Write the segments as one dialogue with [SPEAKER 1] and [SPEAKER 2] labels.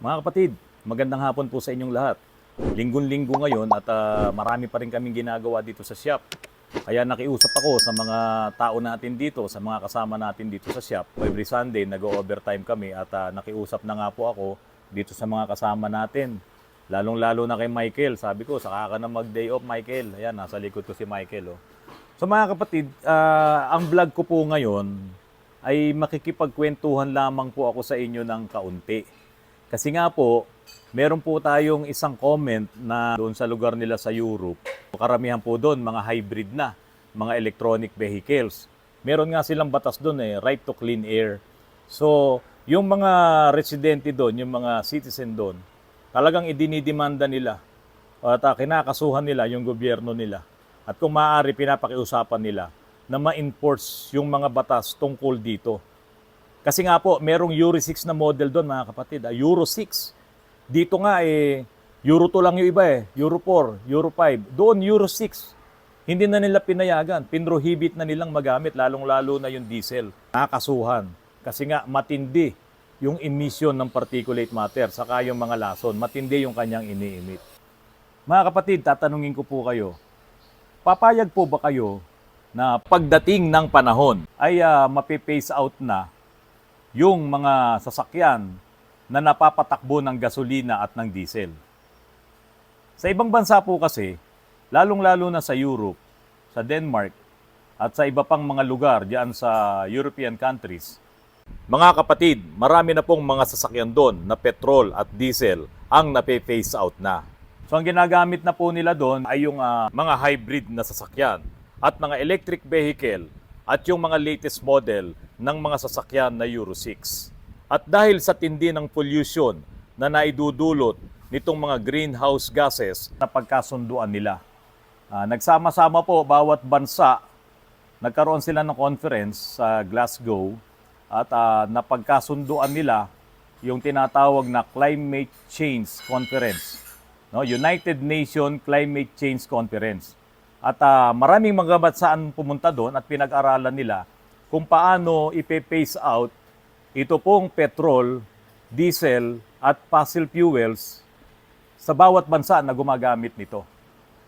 [SPEAKER 1] Mga kapatid, magandang hapon po sa inyong lahat. Linggon-linggo ngayon at marami pa rin kaming ginagawa dito sa shop. Kaya nakiusap ako sa mga tao natin dito, sa mga kasama natin dito sa shop. Every Sunday, nag-overtime kami at nakiusap na nga po ako dito sa mga kasama natin. Lalong-lalo na kay Michael. Sabi ko, saka ka na mag-day off, Michael. Ayan, nasa likod ko si Michael. Oh. So mga kapatid, ang vlog ko po ngayon ay makikipagkwentuhan lamang po ako sa inyo ng kaunti. Kasi nga po, meron po tayong isang comment na doon sa lugar nila sa Europe. Karamihan po doon, mga hybrid na, mga electronic vehicles. Meron nga silang batas doon right to clean air. So, yung mga residente doon, yung mga citizen doon, talagang idinidemanda nila at kinakasuhan nila yung gobyerno nila. At kung maaari, pinapakiusapan nila na ma-enforce yung mga batas tungkol dito. Kasi nga po, merong Euro 6 na model doon mga kapatid. Euro 6. Dito nga Euro 2 lang yung iba Euro 4, Euro 5. Doon Euro 6. Hindi na nila pinayagan. Pinrohibit na nilang magamit, lalong-lalo na yung diesel. Nakakasuhan. Kasi nga matindi yung emission ng particulate matter, saka yung mga lason. Matindi yung kanyang ini-emit. Mga kapatid, tatanungin ko po kayo, papayag po ba kayo na pagdating ng panahon ay mape-phase out na yung mga sasakyan na napapatakbo ng gasolina at ng diesel? Sa ibang bansa po kasi, lalong-lalo na sa Europe, sa Denmark, at sa iba pang mga lugar diyan sa European countries, mga kapatid, marami na pong mga sasakyan doon na petrol at diesel ang nape-phase out na. So ang ginagamit na po nila doon ay yung mga hybrid na sasakyan at mga electric vehicle at yung mga latest model ng mga sasakyan na Euro 6. At dahil sa tindi ng pollution na naidudulot nitong mga greenhouse gases na pagkasunduan nila, nagsama-sama po bawat bansa, nagkaroon sila ng conference sa Glasgow at napagkasunduan nila yung tinatawag na Climate Change Conference, United Nations Climate Change Conference. At maraming mga bansaan pumunta doon at pinag-aralan nila kung paano ipe-phase out ito pong petrol, diesel at fossil fuels sa bawat bansa na gumagamit nito.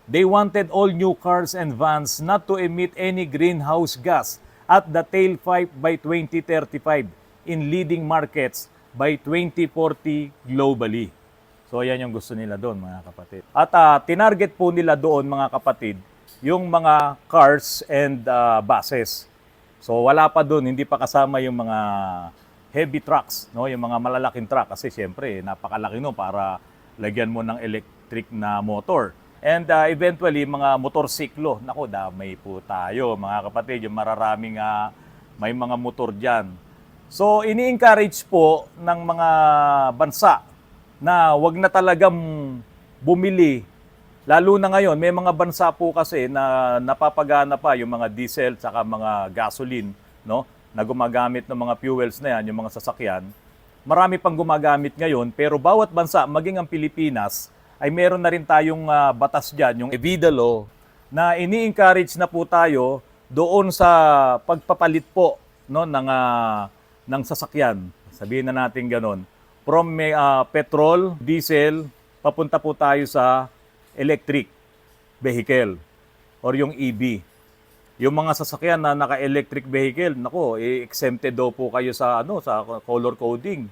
[SPEAKER 1] They wanted all new cars and vans not to emit any greenhouse gas at the tailpipe by 2035 in leading markets by 2040 globally. So yan yung gusto nila doon mga kapatid. At tinarget po nila doon mga kapatid yung mga cars and buses. So wala pa doon, hindi pa kasama yung mga heavy trucks, yung mga malalaking truck kasi siyempre napakalaki no para lagyan mo ng electric na motor. And eventually mga motorsiklo, nako damay po tayo mga kapatid, yung mararaming may mga motor diyan. So ini-encourage po ng mga bansa na wag na talagang bumili. Lalo na ngayon, may mga bansa po kasi na napapagana pa yung mga diesel saka mga gasoline, na gumagamit ng mga fuels na yan, yung mga sasakyan. Marami pang gumagamit ngayon, pero bawat bansa, maging ang Pilipinas, ay meron na rin tayong batas dyan, yung Evida Law, na ini-encourage na po tayo doon sa pagpapalit po ng sasakyan. Sabihin na natin ganon. From petrol, diesel, papunta po tayo sa electric vehicle or yung EV. Yung mga sasakyan na naka-electric vehicle, exempted daw po kayo sa sa color coding.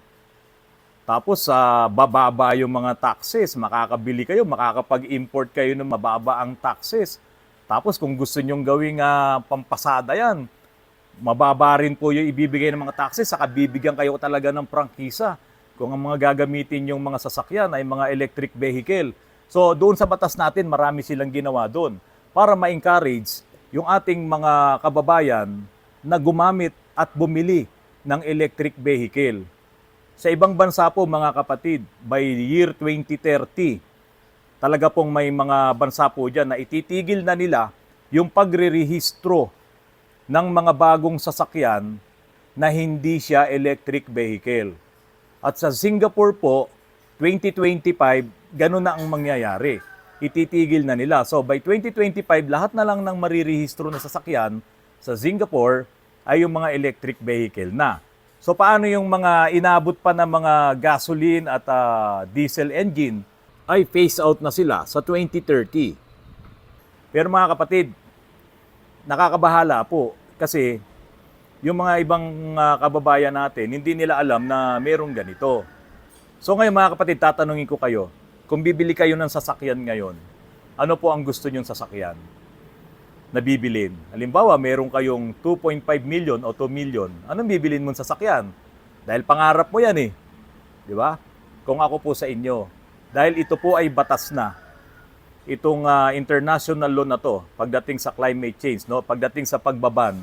[SPEAKER 1] Tapos bababa yung mga taxes, makakabili kayo, makakapag-import kayo ng mababa ang taxes. Tapos kung gusto nyong gawing pampasada yan, mababa rin po yung ibibigay ng mga taxes, saka bibigyan kayo talaga ng prangkisa kung ang mga gagamitin yung mga sasakyan ay mga electric vehicle. So doon sa batas natin, marami silang ginawa doon para ma-encourage yung ating mga kababayan na gumamit at bumili ng electric vehicle. Sa ibang bansa po mga kapatid, by year 2030, talaga pong may mga bansa po dyan na ititigil na nila yung pagre-rehistro ng mga bagong sasakyan na hindi siya electric vehicle. At sa Singapore po, 2025, ganun na ang mangyayari. Ititigil na nila. So by 2025, lahat na lang ng marirehistro na sasakyan sa Singapore ay yung mga electric vehicle na. So paano yung mga inabot pa ng mga gasoline at diesel engine ay phase out na sila sa 2030. Pero mga kapatid, nakakabahala po kasi yung mga ibang kababayan natin, hindi nila alam na merong ganito. So ngayon mga kapatid, tatanungin ko kayo, kung bibili kayo ng sasakyan ngayon, ano po ang gusto nyong sasakyan na bibilin? Halimbawa, meron kayong 2.5 million o 2 million, anong bibilin mong sasakyan? Dahil pangarap mo yan eh. Di ba? Kung ako po sa inyo, dahil ito po ay batas na, itong international law na to, pagdating sa climate change, no? Pagdating sa pagbaban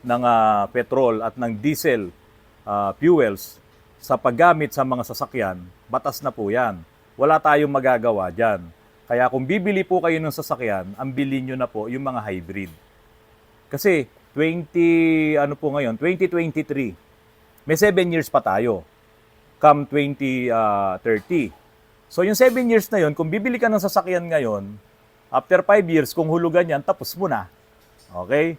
[SPEAKER 1] ng petrol at ng diesel fuels sa paggamit sa mga sasakyan, batas na po yan. Wala tayong magagawa dyan. Kaya kung bibili po kayo ng sasakyan, ang bilhin nyo na po yung mga hybrid. Kasi 2023, may 7 years pa tayo. Come 2030. So yung 7 years na yun, kung bibili ka ng sasakyan ngayon, after 5 years, kung hulugan yan, tapos mo na. Okay?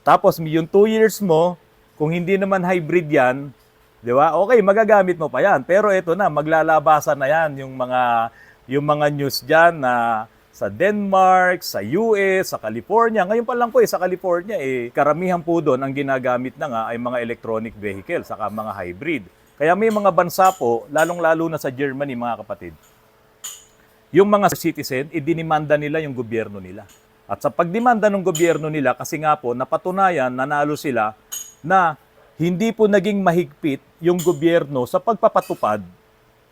[SPEAKER 1] Tapos yung 2 years mo, kung hindi naman hybrid yan, di ba? Okay, magagamit mo pa yan. Pero ito na, maglalabasan na yan yung mga news dyan na sa Denmark, sa US, sa California. Ngayon pa lang po sa California, karamihan po doon ang ginagamit na nga ay mga electronic vehicle, saka mga hybrid. Kaya may mga bansa po, lalong-lalo na sa Germany, mga kapatid, yung mga citizen, idinimanda nila yung gobyerno nila. At sa pagdemanda ng gobyerno nila, kasi nga po, napatunayan, nanalo sila na hindi po naging mahigpit yung gobyerno sa pagpapatupad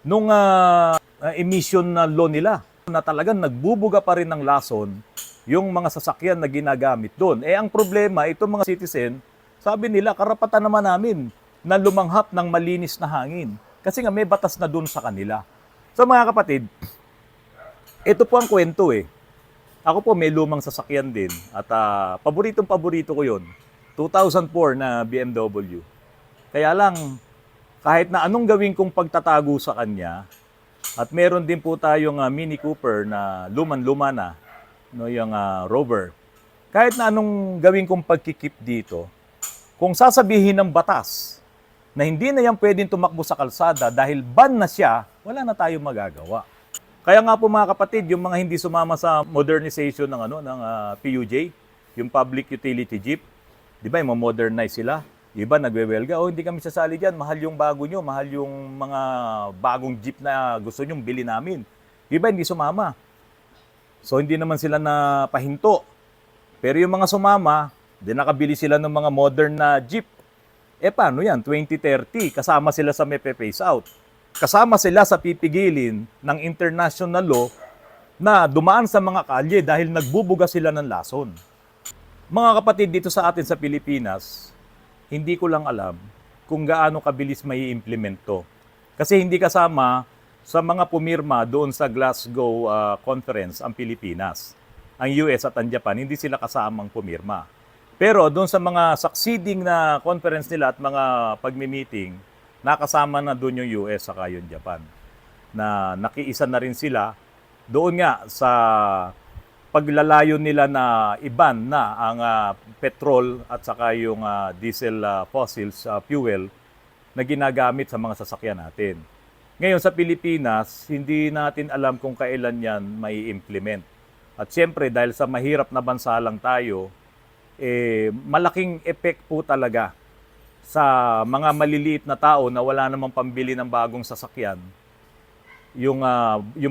[SPEAKER 1] nung emission na law nila. Na talagang nagbubuga pa rin ng lason yung mga sasakyan na ginagamit doon. Ang problema, itong mga citizen, sabi nila, karapatan naman namin na lumanghap ng malinis na hangin. Kasi nga may batas na doon sa kanila. So mga kapatid, ito po ang kwento eh. Ako po may lumang sasakyan din at paboritong-paborito ko yun. 2004 na BMW. Kaya lang, kahit na anong gawin kong pagtatago sa kanya, at meron din po tayong Mini Cooper na luman-luma na, no, yung Rover. Kahit na anong gawin kong pagkikip dito, kung sasabihin ng batas na hindi na yan pwedeng tumakbo sa kalsada dahil ban na siya, wala na tayong magagawa. Kaya nga po mga kapatid, yung mga hindi sumama sa modernization ng PUJ, yung Public Utility Jeep, di ba, modernize sila. Iba nagwewelga, hindi kami sasali dyan, mahal yung bago nyo, mahal yung mga bagong jeep na gusto nyong bili namin. Iba hindi sumama. So hindi naman sila na pahinto. Pero yung mga sumama, di nakabili sila ng mga modern na jeep. Paano yan? 2030, kasama sila sa may phase out. Kasama sila sa pipigilin ng international law na dumaan sa mga kalye dahil nagbubuga sila ng lason. Mga kapatid, dito sa atin sa Pilipinas, hindi ko lang alam kung gaano kabilis may implement to. Kasi hindi kasama sa mga pumirma doon sa Glasgow Conference ang Pilipinas. Ang US at ang Japan, hindi sila kasamang pumirma. Pero doon sa mga succeeding na conference nila at mga pagmi-meeting, nakasama na doon yung US at yung Japan. Na nakiisa na rin sila doon nga sa paglalayo nila na iban na ang petrol at saka yung diesel fossils fuel na ginagamit sa mga sasakyan natin. Ngayon sa Pilipinas, hindi natin alam kung kailan yan may implement. At siyempre dahil sa mahirap na bansa lang tayo, malaking effect po talaga sa mga maliliit na tao na wala namang pambili ng bagong sasakyan yung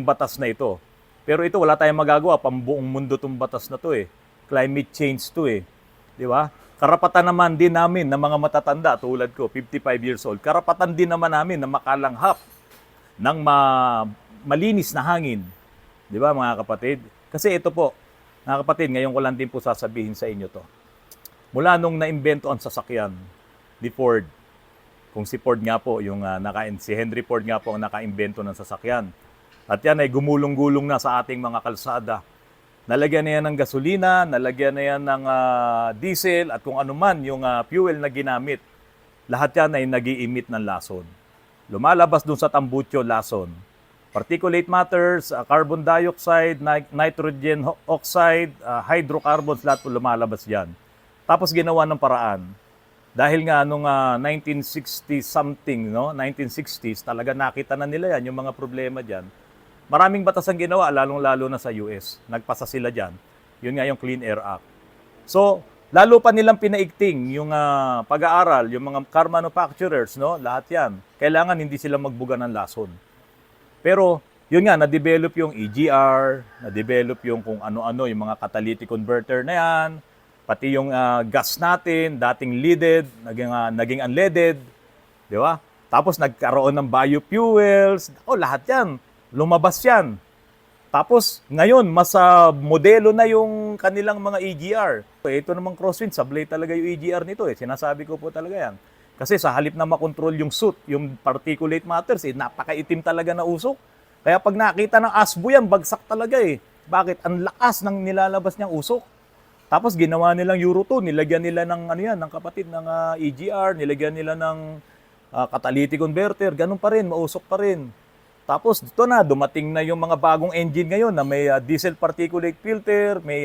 [SPEAKER 1] batas na ito. Pero ito, wala tayong magagawa. Pambuong mundo itong batas na to eh. Climate change to eh. Di ba? Karapatan naman din namin na mga matatanda, tulad ko, 55 years old, karapatan din naman namin na makalanghap ng malinis na hangin. Di ba mga kapatid? Kasi ito po, mga kapatid, ngayon ko lang din po sasabihin sa inyo to. Mula nung naimbento ang sasakyan ni Ford, kung si Ford nga po, si Henry Ford nga po ang nakaimbento ng sasakyan. At yan ay gumulong-gulong na sa ating mga kalsada. Nalagyan na yan ng gasolina, nalagyan na yan ng diesel at kung ano man yung fuel na ginamit. Lahat yan ay nag-i-emit ng lason. Lumalabas dun sa tambutso lason. Particulate matters, carbon dioxide, nitrogen oxide, hydrocarbons, lahat po lumalabas dyan. Tapos ginawa ng paraan Dahil nga nung 1960 something, no? 1960s, talaga nakita na nila yan, yung mga problema diyan. Maraming batas ang ginawa, lalong-lalo na sa US. Nagpasa sila diyan. Yun nga yung Clean Air Act. So, lalo pa nilang pinaigting yung pag-aaral, yung mga car manufacturers, no? Lahat yan. Kailangan hindi sila magbuga ng lason. Pero, yun nga, na-develop yung EGR, na-develop yung kung ano-ano, yung mga catalytic converter na yan, pati yung gas natin, dating leaded, naging unleaded, di ba? Tapos nagkaroon ng biofuels, lahat yan, lumabas yan. Tapos ngayon, mas modelo na yung kanilang mga EGR. Ito namang Crosswind, sablay talaga yung EGR nito eh. Sinasabi ko po talaga yan. Kasi sa halip na makontrol yung soot, yung particulate matters, napakaitim talaga na usok. Kaya pag nakita ng ASBO yan, bagsak talaga eh. Bakit? Ang lakas ng nilalabas niyang usok. Tapos ginawa nilang Euro 2, nilagyan nila ng ng kapatid ng EGR, nilagyan nila ng catalytic converter, ganun pa rin, mausok pa rin. Tapos dito na, dumating na yung mga bagong engine ngayon na may diesel particulate filter, may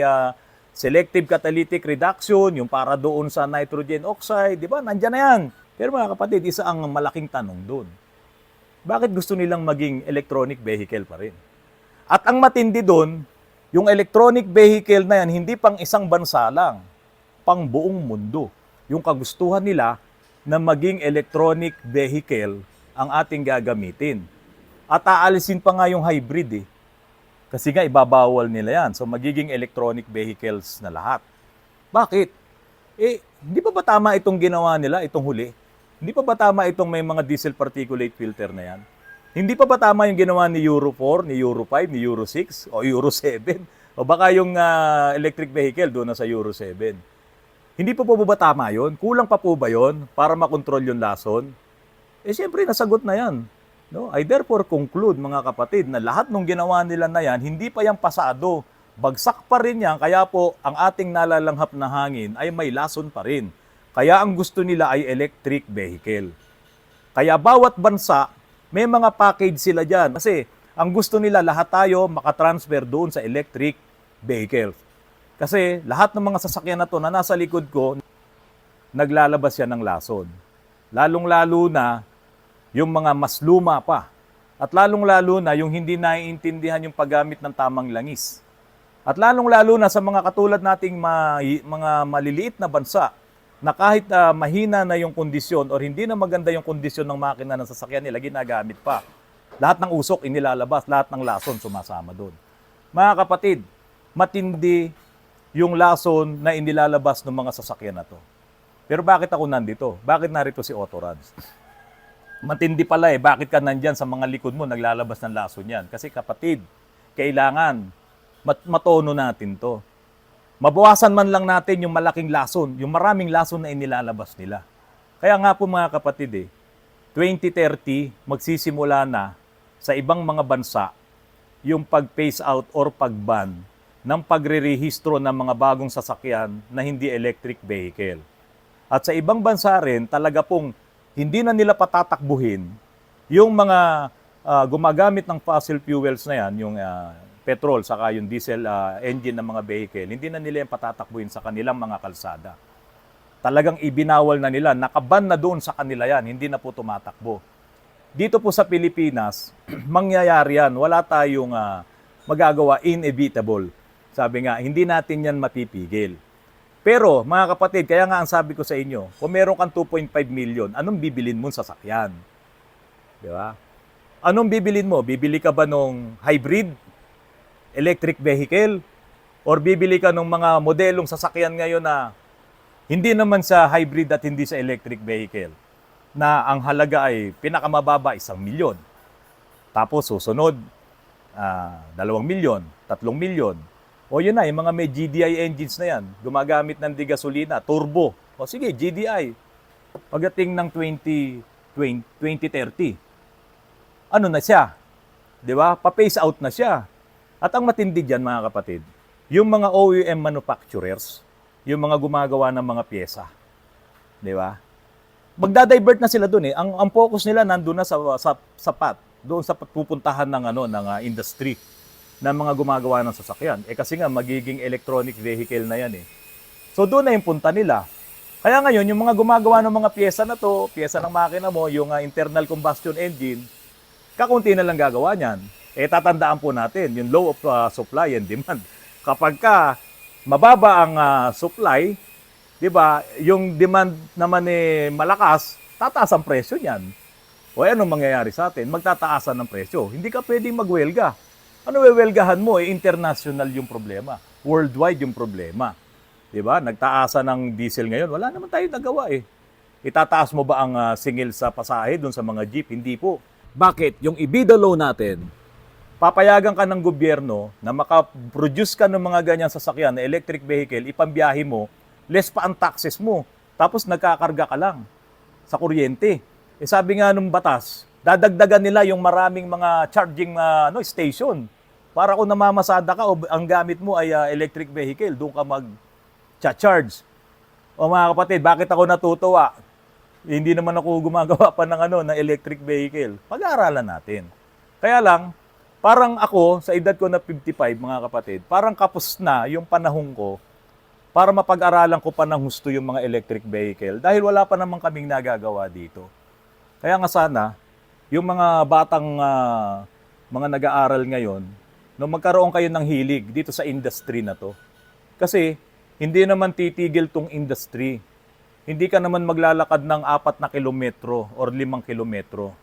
[SPEAKER 1] selective catalytic reduction, yung para doon sa nitrogen oxide, di ba? Nandiyan na yan. Pero mga kapatid, isa ang malaking tanong doon. Bakit gusto nilang maging electronic vehicle pa rin? At ang matindi doon, yung electronic vehicle na yan, hindi pang isang bansa lang, pang buong mundo. Yung kagustuhan nila na maging electronic vehicle ang ating gagamitin. At aalisin pa nga yung hybrid eh. Kasi nga ibabawal nila yan. So magiging electronic vehicles na lahat. Bakit? Hindi pa ba tama itong ginawa nila, itong huli? Hindi pa ba tama itong may mga diesel particulate filter na yan? Hindi pa ba tama yung ginawa ni Euro 4, ni Euro 5, ni Euro 6, o Euro 7? O baka yung electric vehicle doon na sa Euro 7. Hindi pa po ba tama yun? Kulang pa po ba yun para makontrol yung lason? Siyempre, nasagot na yan. No? I therefore conclude, mga kapatid, na lahat ng ginawa nila na yan, hindi pa yan pasado. Bagsak pa rin yan, kaya po ang ating nalalanghap na hangin ay may lason pa rin. Kaya ang gusto nila ay electric vehicle. Kaya bawat bansa, may mga package sila dyan. Kasi ang gusto nila, lahat tayo makatransfer doon sa electric vehicle. Kasi lahat ng mga sasakyan na to na nasa likod ko, naglalabas yan ng lason. Lalong-lalo na yung mga mas luma pa. At lalong-lalo na yung hindi naiintindihan yung paggamit ng tamang langis. At lalong-lalo na sa mga katulad nating mga maliliit na bansa, na kahit mahina na yung kondisyon or hindi na maganda yung kondisyon ng makina ng sasakyan nila, ginagamit pa. Lahat ng usok inilalabas, lahat ng lason sumasama doon. Mga kapatid, matindi yung lason na inilalabas ng mga sasakyan na to. Pero bakit ako nandito? Bakit narito si Autorads? Matindi pala bakit ka nandyan sa mga likod mo naglalabas ng lason yan? Kasi kapatid, kailangan matono natin to. Mabawasan man lang natin yung malaking lason, yung maraming lason na inilalabas nila. Kaya nga po mga kapatid 2030 magsisimula na sa ibang mga bansa yung pag-phase out or pag-ban ng pagre-rehistro ng mga bagong sasakyan na hindi electric vehicle. At sa ibang bansa rin, talaga pong hindi na nila patatakbuhin yung mga gumagamit ng fossil fuels na yan, yung petrol, saka yung diesel engine ng mga vehicle, hindi na nila yung patatakbuhin sa kanilang mga kalsada. Talagang ibinawal na nila, nakaban na doon sa kanila yan, hindi na po tumatakbo. Dito po sa Pilipinas, mangyayari yan, wala tayong magagawa, inevitable. Sabi nga, hindi natin yan mapipigil. Pero mga kapatid, kaya nga ang sabi ko sa inyo, kung meron kang 2.5 million, anong bibilin mo sa sasakyan? Di ba? Anong bibilin mo? Bibili ka ba nung hybrid? Electric vehicle, or bibili ka ng mga modelong sasakyan ngayon na hindi naman sa hybrid at hindi sa electric vehicle, na ang halaga ay pinakamababa 1 milyon. Tapos susunod, 2 milyon, 3 milyon. O yun na, yung mga may GDI engines na yan, gumagamit ng di gasolina, turbo. O sige, GDI. Pagdating ng 2030, ano na siya? Di ba? Pa-phase out na siya. At ang matindi dyan, mga kapatid, yung mga OEM manufacturers, yung mga gumagawa ng mga pyesa, di ba? Magda-divert na sila doon Ang focus nila nandun na sa sapat, doon sa pupuntahan ng industry ng mga gumagawa ng sasakyan. Kasi nga magiging electronic vehicle na yan So doon na yung punta nila. Kaya ngayon, yung mga gumagawa ng mga pyesa na to, pyesa ng makina mo, yung internal combustion engine, kakunti na lang gagawa niyan. Tatandaan po natin, yung law of supply and demand. Kapag ka mababa ang supply, di ba, yung demand naman malakas, tataas ang presyo niyan. O anong mangyayari sa atin? Magtataasan ng presyo. Hindi ka pwedeng magwelga. Ano wewelgahan mo? International yung problema. Worldwide yung problema. Di ba? Nagtaasan ng diesel ngayon. Wala naman tayong nagawa Itataas mo ba ang singil sa pasahe doon sa mga jeep? Hindi po. Bakit? Yung EBITDA law natin, papayagan ka ng gobyerno na makaproduce ka ng mga ganyang sasakyan na electric vehicle, ipambiyahe mo, less pa ang taxes mo. Tapos nagkakarga ka lang sa kuryente. Sabi nga nung batas, dadagdagan nila yung maraming mga charging station. Para kung namamasada ka o ang gamit mo ay electric vehicle, doon ka mag-charge. O mga kapatid, bakit ako natutuwa? Hindi naman ako gumagawa pa ng electric vehicle. Pag-aaralan natin. Kaya lang, parang ako, sa edad ko na 55, mga kapatid, parang kapos na yung panahon ko para mapag-aralan ko pa ng husto yung mga electric vehicle dahil wala pa naman kaming nagagawa dito. Kaya nga sana, yung mga batang mga nag-aaral ngayon, no, magkaroon kayo ng hilig dito sa industry na to. Kasi hindi naman titigil tong industry. Hindi ka naman maglalakad ng 4 na kilometro or 5 kilometro.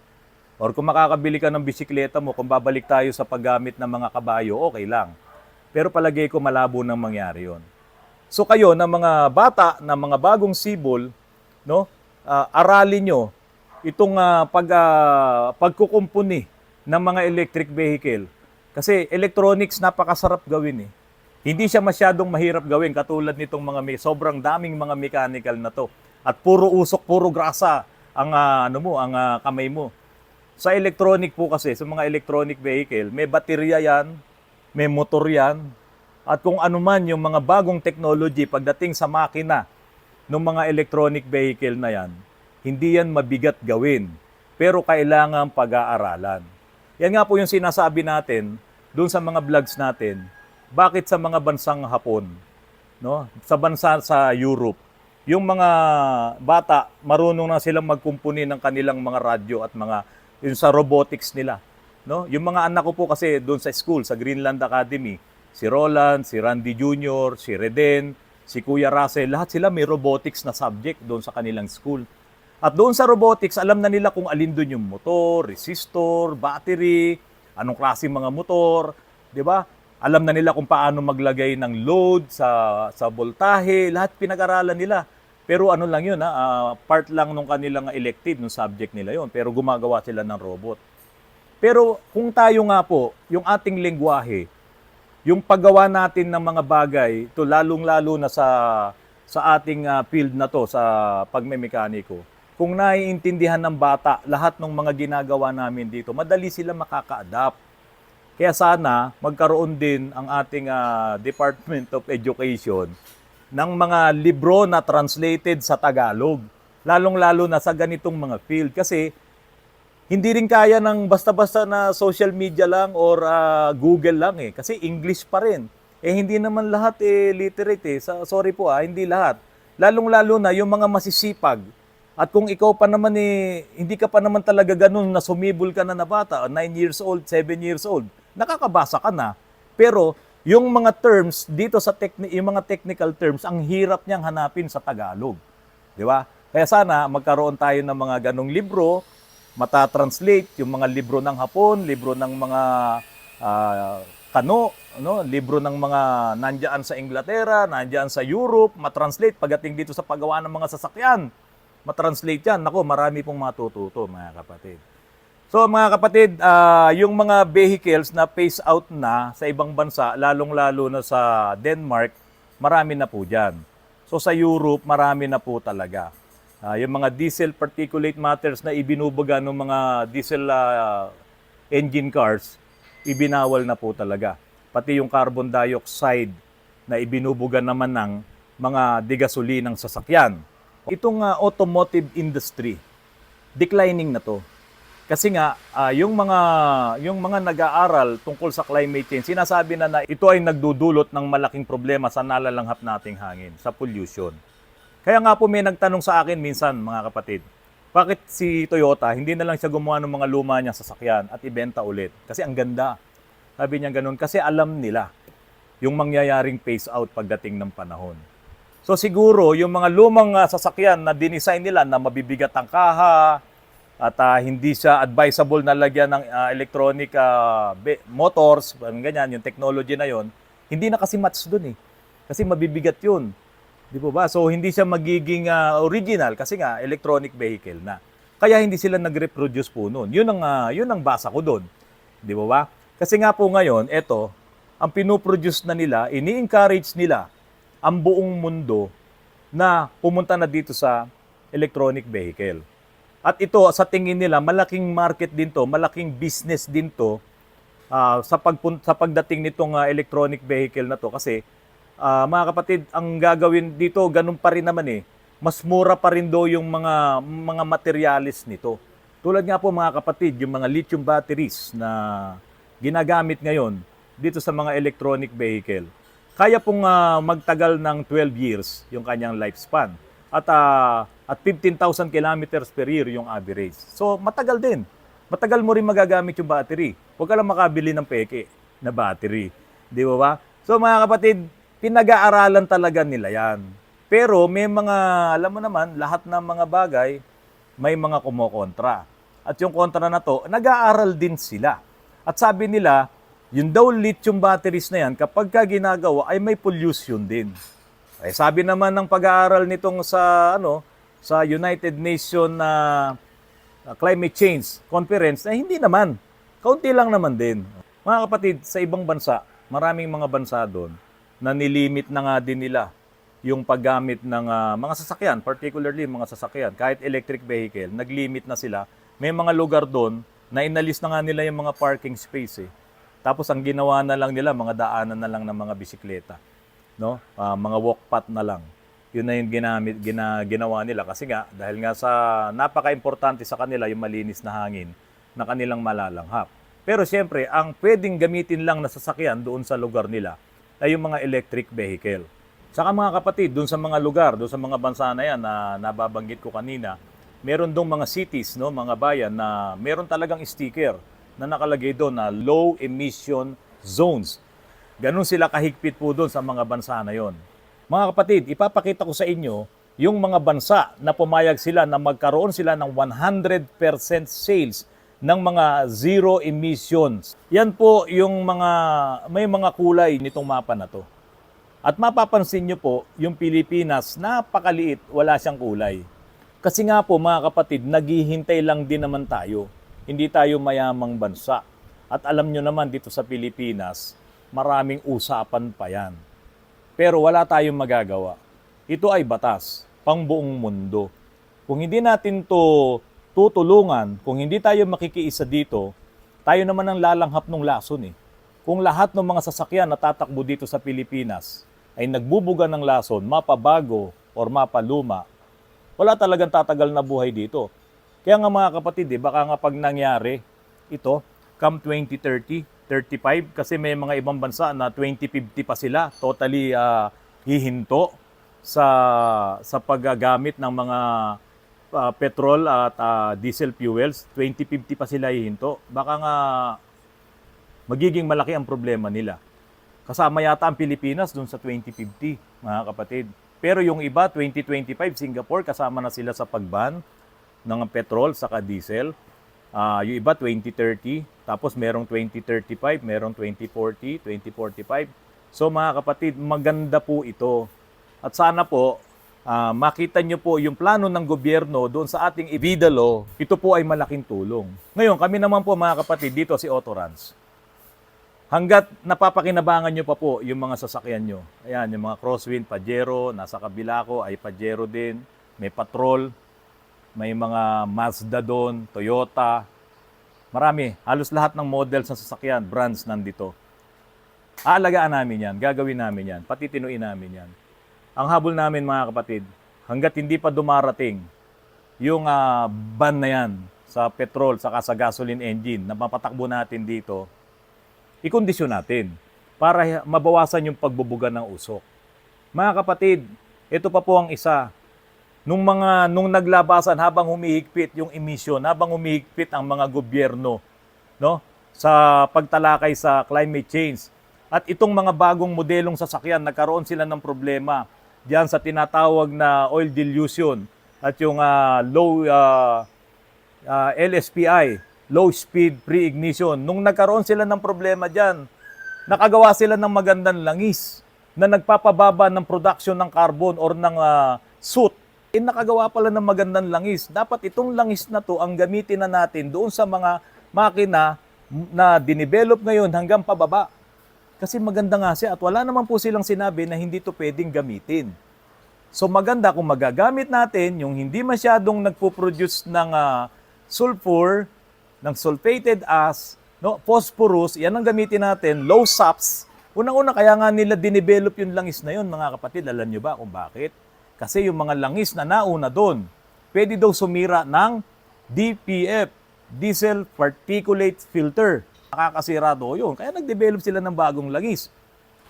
[SPEAKER 1] Or kung makakabili ka ng bisikleta mo, kung babalik tayo sa paggamit ng mga kabayo, okay lang. Pero palagay ko malabo nang mangyari yon. So kayo na mga bata, na mga bagong sibol, no, aralin nyo itong pagkukumpuni ng mga electric vehicle. Kasi electronics napakasarap gawin Hindi siya masyadong mahirap gawin katulad nitong sobrang daming mga mechanical na to. At puro usok, puro grasa ang kamay mo. Sa electronic po kasi, sa mga electronic vehicle, may baterya yan, may motor yan, at kung ano man yung mga bagong technology pagdating sa makina ng mga electronic vehicle na yan, hindi yan mabigat gawin, pero kailangan pag-aaralan. Yan nga po yung sinasabi natin doon sa mga vlogs natin, bakit sa mga bansang Hapon, no? Sa bansa sa Europe, yung mga bata, marunong na silang magkumpuni ng kanilang mga radyo at yung sa robotics nila. No? Yung mga anak ko po kasi doon sa school, sa Greenland Academy, si Roland, si Randy Jr., si Reden, si Kuya Russell, lahat sila may robotics na subject doon sa kanilang school. At doon sa robotics, alam na nila kung alin doon yung motor, resistor, battery, anong klaseng mga motor, di ba? Alam na nila kung paano maglagay ng load sa voltahe, lahat pinag-aralan nila. Pero ano lang yun, part lang nung kanilang elective, nung subject nila yun. Pero gumagawa sila ng robot. Pero kung tayo nga po, yung ating lengguwahe, yung paggawa natin ng mga bagay, ito lalong-lalo na sa ating field na to, sa pagmemekaniko, kung naiintindihan ng bata lahat ng mga ginagawa namin dito, madali sila makaka-adapt. Kaya sana magkaroon din ang ating Department of Education ng mga libro na translated sa Tagalog. Lalong-lalo na sa ganitong mga field. Kasi hindi rin kaya ng basta-basta na social media lang or Google lang Kasi English pa rin. Hindi naman lahat literate Sorry po hindi lahat. Lalong-lalo na yung mga masisipag. At kung ikaw pa naman hindi ka pa naman talaga ganun na sumibol ka na bata, 9 years old, 7 years old, nakakabasa ka na. Pero yung mga terms dito yung mga technical terms, ang hirap niyang hanapin sa Tagalog. Di ba? Kaya sana magkaroon tayo ng mga ganong libro, matatranslate yung mga libro ng Hapon, libro ng mga kano, libro ng mga nandiyan sa Inglaterra, nandiyan sa Europe, matranslate pagdating dito sa paggawa ng mga sasakyan. Matranslate yan. Nako, marami pong matututo, mga kapatid. So, mga kapatid, yung mga vehicles na phase out na sa ibang bansa, lalong-lalo na sa Denmark, marami na po dyan. So, sa Europe, marami na po talaga. Yung mga diesel particulate matters na ibinubuga ng mga diesel engine cars, ibinawal na po talaga. Pati yung carbon dioxide na ibinubuga naman ng mga degasolinang sasakyan. Itong automotive industry, declining na to. Kasi nga, yung mga nag-aaral tungkol sa climate change, sinasabi na ito ay nagdudulot ng malaking problema sa nalalanghap nating hangin, sa pollution. Kaya nga po may nagtanong sa akin minsan, mga kapatid, bakit si Toyota hindi na lang siya gumawa ng mga luma niyang sasakyan at ibenta ulit? Kasi ang ganda. Sabi niya ganun, kasi alam nila yung mangyayaring phase out pagdating ng panahon. So siguro yung mga lumang sasakyan na dinesign nila na mabibigat ang kaha at hindi siya advisable na lagyan ng electronic motors, ganyan, yung technology na yon, hindi na kasi match dun eh. Kasi mabibigat yun. Di po ba? So hindi siya magiging original kasi nga electronic vehicle na. Kaya hindi sila nag-reproduce po noon. Yun ang basa ko doon. Di po ba? Kasi nga po ngayon, eto, ang pinoproduce na nila, ini-encourage nila ang buong mundo na pumunta na dito sa electronic vehicle. At ito, sa tingin nila, malaking market din to, malaking business din to sa pagdating nitong electronic vehicle na to. Kasi, mga kapatid, ang gagawin dito, ganun pa rin naman eh. Mas mura pa rin do yung mga materialis nito. Tulad nga po mga kapatid, yung mga lithium batteries na ginagamit ngayon dito sa mga electronic vehicle, kaya pong magtagal ng 12 years yung kanyang lifespan. At 15,000 kilometers per year yung average. So, matagal din. Matagal mo rin magagamit yung battery. Huwag ka lang makabili ng peke na battery. Di ba ba? So, mga kapatid, pinag-aaralan talaga nila yan. Pero may mga, alam mo naman, lahat ng mga bagay, may mga kumokontra. At yung kontra na to, nag-aaral din sila. At sabi nila, yung daw lithium batteries na yan, kapag ka ginagawa, ay may pollution din. Ay sabi naman ng pag-aaral nitong sa United Nations Climate Change Conference, ay hindi naman. Kaunti lang naman din. Mga kapatid, sa ibang bansa, maraming mga bansa doon na nilimit na nga din nila yung paggamit ng mga sasakyan, particularly mga sasakyan, kahit electric vehicle, naglimit na sila. May mga lugar doon na inalis na nga nila yung mga parking space eh. Tapos ang ginawa na lang nila, mga daanan na lang ng mga bisikleta. No? Mga walk path na lang. Yun na yung ginawa nila. Kasi nga, dahil nga sa napaka-importante sa kanila yung malinis na hangin na kanilang malalanghap. Pero siyempre, ang pwedeng gamitin lang na sasakyan doon sa lugar nila ay yung mga electric vehicle. Saka mga kapatid, doon sa mga lugar, doon sa mga bansa na yan na nababanggit ko kanina, meron doon mga cities, no, mga bayan na meron talagang sticker na nakalagay doon na low emission zones. Ganun sila kahigpit po doon sa mga bansa na yon. Mga kapatid, ipapakita ko sa inyo yung mga bansa na pumayag sila na magkaroon sila ng 100% sales ng mga zero emissions. Yan po yung may mga kulay nitong mapa na to. At mapapansin nyo po, yung Pilipinas, napakaliit, wala siyang kulay. Kasi nga po mga kapatid, naghihintay lang din naman tayo. Hindi tayo mayamang bansa. At alam nyo naman dito sa Pilipinas, maraming usapan pa yan. Pero wala tayong magagawa. Ito ay batas, pang buong mundo. Kung hindi natin to tutulungan, kung hindi tayo makikiisa dito, tayo naman ang lalanghap ng lason eh. Kung lahat ng mga sasakyan na tatakbo dito sa Pilipinas ay nagbubuga ng lason, mapabago or mapaluma, wala talagang tatagal na buhay dito. Kaya nga mga kapatid, baka nga pag nangyari ito, come 2030, 35, kasi may mga ibang bansa na 2050 pa sila, totally hihinto sa paggagamit ng mga petrol at diesel fuels, 2050 pa sila hihinto. Baka nga magiging malaki ang problema nila. Kasama yata ang Pilipinas dun sa 2050, mga kapatid. Pero yung iba, 2025, Singapore, kasama na sila sa pag-ban ng petrol saka diesel. Yung iba, 2030. Tapos merong 2035, merong 2040, 2045. So mga kapatid, maganda po ito. At sana po, makita nyo po yung plano ng gobyerno doon sa ating EBITDA law. Ito po ay malaking tulong. Ngayon, kami naman po mga kapatid, dito si Autorans. Hanggat napapakinabangan nyo pa po yung mga sasakyan nyo. Ayan, yung mga Crosswind, Pajero, nasa kabila ko ay Pajero din. May Patrol, may mga Mazda doon, Toyota. Marami, halos lahat ng models ng sasakyan, brands nandito. Aalagaan namin yan, gagawin namin yan, pati tinuin namin yan. Ang habol namin mga kapatid, hanggat hindi pa dumarating yung ban na yan sa petrol saka sa gasoline engine na mapatakbo natin dito, ikondisyon natin para mabawasan yung pagbubuga ng usok. Mga kapatid, ito pa po ang isa. nung naglabasan habang humihigpit yung emission, habang humihigpit ang mga gobyerno, no, sa pagtalakay sa climate change. At itong mga bagong modelong sasakyan, nagkaroon sila ng problema diyan sa tinatawag na oil dilution at yung LSPI, low speed pre-ignition. Nung nagkaroon sila ng problema diyan, nakagawa sila ng magandang langis na nagpapababa ng production ng carbon or ng soot. Nakagawa pala ng magandang langis. Dapat itong langis na to ang gamitin na natin doon sa mga makina na dinevelop ngayon hanggang pababa. Kasi maganda nga siya at wala naman po silang sinabi na hindi to pwedeng gamitin. So maganda kung magagamit natin yung hindi masyadong nagpo-produce ng sulfur, ng sulfated ash, no, phosphorus, yan ang gamitin natin, low SAPs. Unang-una kaya nga nila dinevelop yung langis na yun, mga kapatid. Alam nyo ba kung bakit? Kasi yung mga langis na nauna doon, pwede daw sumira ng DPF, Diesel Particulate Filter. Nakakasira daw yun. Kaya nag-develop sila ng bagong langis.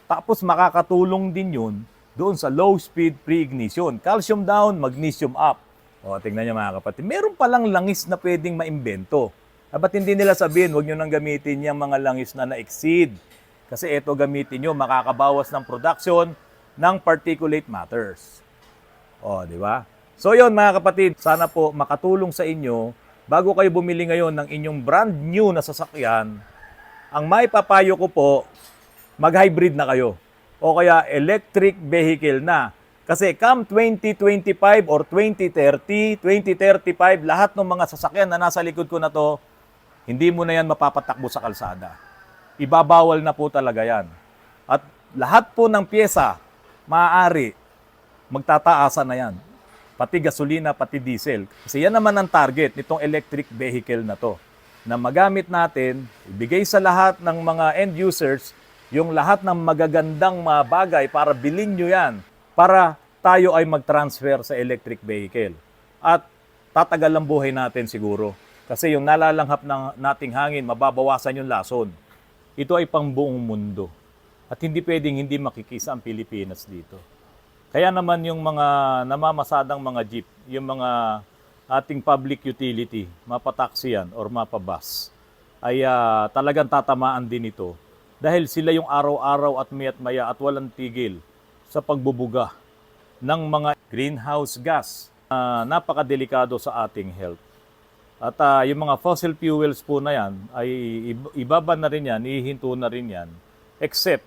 [SPEAKER 1] Tapos makakatulong din yun doon sa low speed pre-ignition. Calcium down, magnesium up. O, tingnan nyo mga kapatid. Meron palang langis na pwedeng maimbento. Ba't hindi nila sabihin, huwag nyo nang gamitin yung mga langis na na-exceed. Kasi ito gamitin nyo, makakabawas ng production ng particulate matters. O, di ba? So yun mga kapatid, sana po makatulong sa inyo bago kayo bumili ngayon ng inyong brand new na sasakyan. Ang maipapayo ko po, mag-hybrid na kayo. O kaya electric vehicle na. Kasi come 2025 or 2030, 2035, lahat ng mga sasakyan na nasa likod ko na to, hindi mo na yan mapapatakbo sa kalsada. Ibabawal na po talaga yan. At lahat po ng pyesa, maaari, magtataasan na yan. Pati gasolina, pati diesel. Kasi yan naman ang target nitong electric vehicle na to. Na magamit natin, ibigay sa lahat ng mga end users, yung lahat ng magagandang mga bagay para bilhin nyo yan. Para tayo ay mag-transfer sa electric vehicle. At tatagal ang buhay natin siguro. Kasi yung nalalanghap ng nating hangin, mababawasan yung lason. Ito ay pang buong mundo. At hindi pwedeng hindi makikisa ang Pilipinas dito. Kaya naman yung mga namamasadang mga jeep, yung mga ating public utility, mapataksi yan or mapabus, ay talagang tatamaan din ito. Dahil sila yung araw-araw at maya't maya at walang tigil sa pagbubuga ng mga greenhouse gas na napakadelikado sa ating health. At yung mga fossil fuels po na yan, ay ibaba na rin yan, ihinto na rin yan, except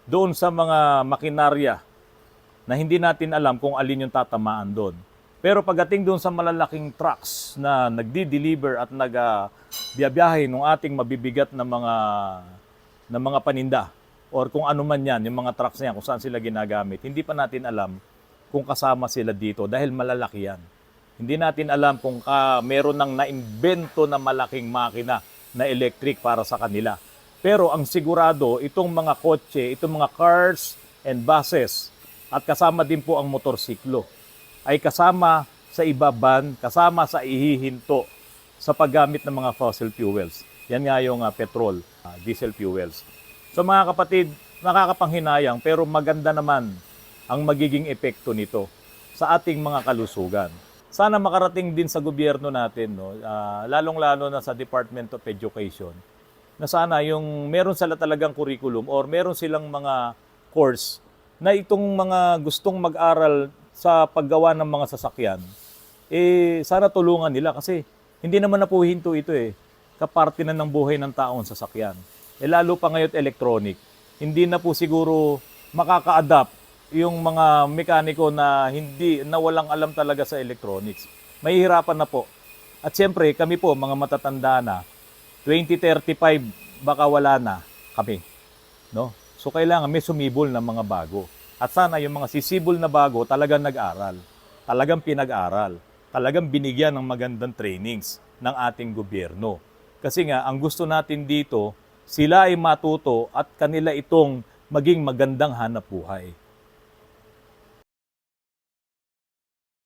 [SPEAKER 1] doon sa mga makinarya na hindi natin alam kung alin yung tatamaan doon. Pero pagdating doon sa malalaking trucks na nagdi-deliver at nagbiyabiyahe ng ating mabibigat na mga paninda or kung ano man yan, yung mga trucks na yan, kung saan sila ginagamit, hindi pa natin alam kung kasama sila dito dahil malalaki yan. Hindi natin alam kung meron nang naimbento na malaking makina na electric para sa kanila. Pero ang sigurado, itong mga kotse, itong mga cars and buses, at kasama din po ang motorsiklo, ay kasama sa ibaban, kasama sa ihihinto sa paggamit ng mga fossil fuels. Yan nga yung petrol, diesel fuels. So mga kapatid, nakakapanghinayang pero maganda naman ang magiging epekto nito sa ating mga kalusugan. Sana makarating din sa gobyerno natin, no? Lalong-lalo na sa Department of Education, na sana yung meron sila talagang curriculum or meron silang mga course na itong mga gustong mag-aral sa paggawa ng mga sasakyan, sana tulungan nila kasi hindi naman na po hinto ito kaparte na ng buhay ng taong sasakyan. Lalo pa ngayon electronic, hindi na po siguro makaka-adapt yung mga mekaniko na walang alam talaga sa electronics. Mahihirapan na po. At siyempre, kami po, mga matatanda na, 2035, baka wala na kami. No? So, kailangan may sumibol ng mga bago. At sana yung mga sisibol na bago talagang nag-aral, talagang pinag-aral, talagang binigyan ng magandang trainings ng ating gobyerno. Kasi nga, ang gusto natin dito, sila ay matuto at kanila itong maging magandang hanap buhay.